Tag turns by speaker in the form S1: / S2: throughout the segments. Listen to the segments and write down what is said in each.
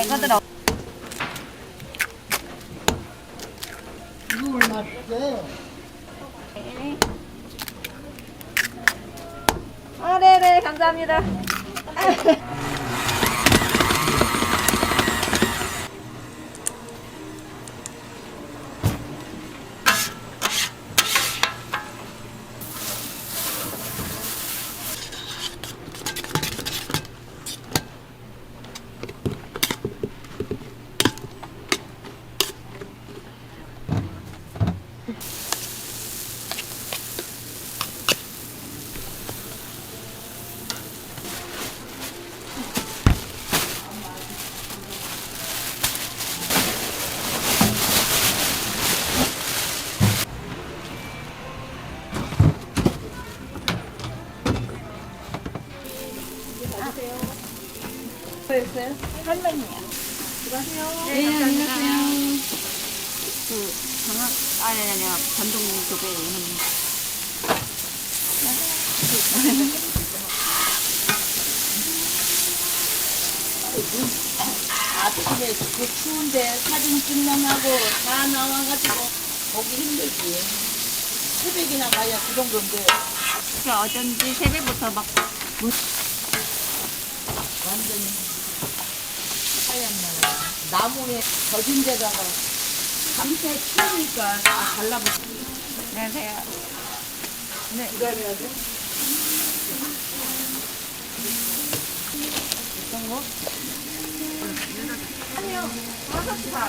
S1: 거들어.
S2: 이거 얼마인데?
S1: 아, 네네, 감사합니다. 뭐였어요? 할머니야. 수고하세요. 네, 안녕하세요. 그 방학 아니 반동 교배 이런.
S2: 아침에 그 추운데 사진 찍느냐고 다 나와가지고 보기 힘들지. 새벽이나 가야 그 정도인데
S1: 어쩐지 새벽부터 막
S2: 완전히 하얀 날 나무에 젖은 데다가 밤새 추우니까 다 달라붙어.
S1: 안녕하세요. 네.
S2: 기다려야 돼?
S1: 어떤 거? 아니요. 버섯파.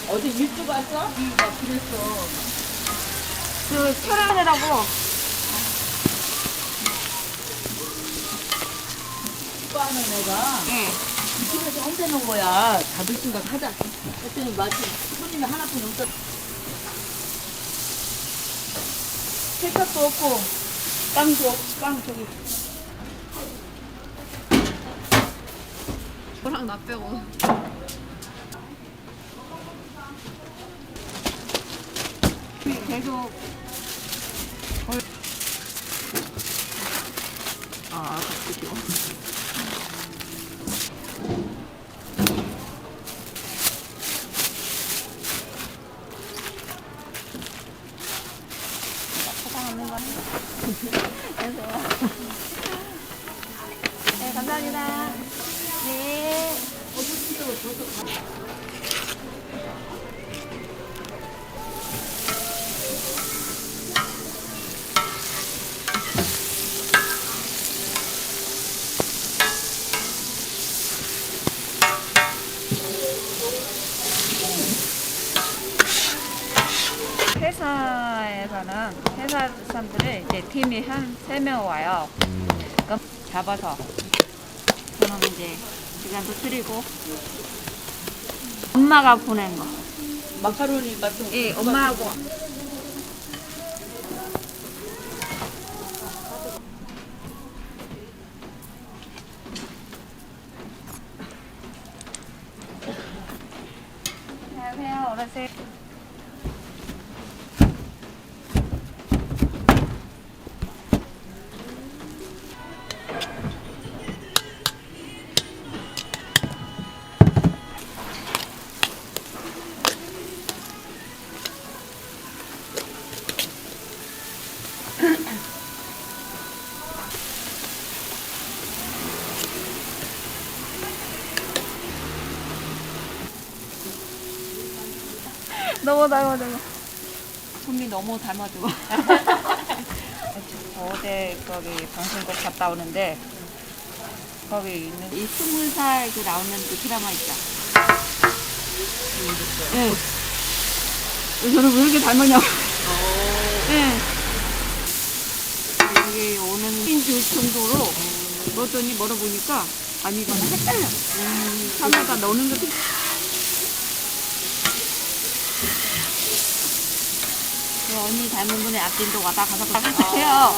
S2: 어제 일찍 왔어? 나 그랬어.
S1: 그 촬영하느라고.
S2: 오빠는 애가
S1: 네.
S2: 이 집에서 혼자 놓은 거야. 잡을 생각 하자. 그랬더니 마침 손님이 하나뿐이 없어. 케첩도 없고, 빵도 없고, 빵 저기.
S1: 저랑 나 빼고. 계속. 아, 갑자기요. 포장하는 거. 안녕하세요. 네, 감사합니다. 네. 회사에서는 회사 사람들이 이제 팀이 한 3명 와요. 그럼 잡아서 그럼 이제 시간도 줄이고 엄마가 보낸 거.
S2: 마카로니 같은 거.
S1: 예, 엄마하고. 안녕하세요, 어르신. 너무 닮아줘. 손이 너무 닮아줘. 어제 거기 방송국 갔다 오는데 거기 있는 이 20살 그 나오는 그 드라마 있죠. 네. 저를 왜 이렇게 닮았냐고. 네. 여기 오는 줄 정도로 그러더니 멀어보니까 아니거나 헷갈려. 카메라 넣는 것도. 그 언니 닮은 분의 앞뒤도 왔다 가서 해요.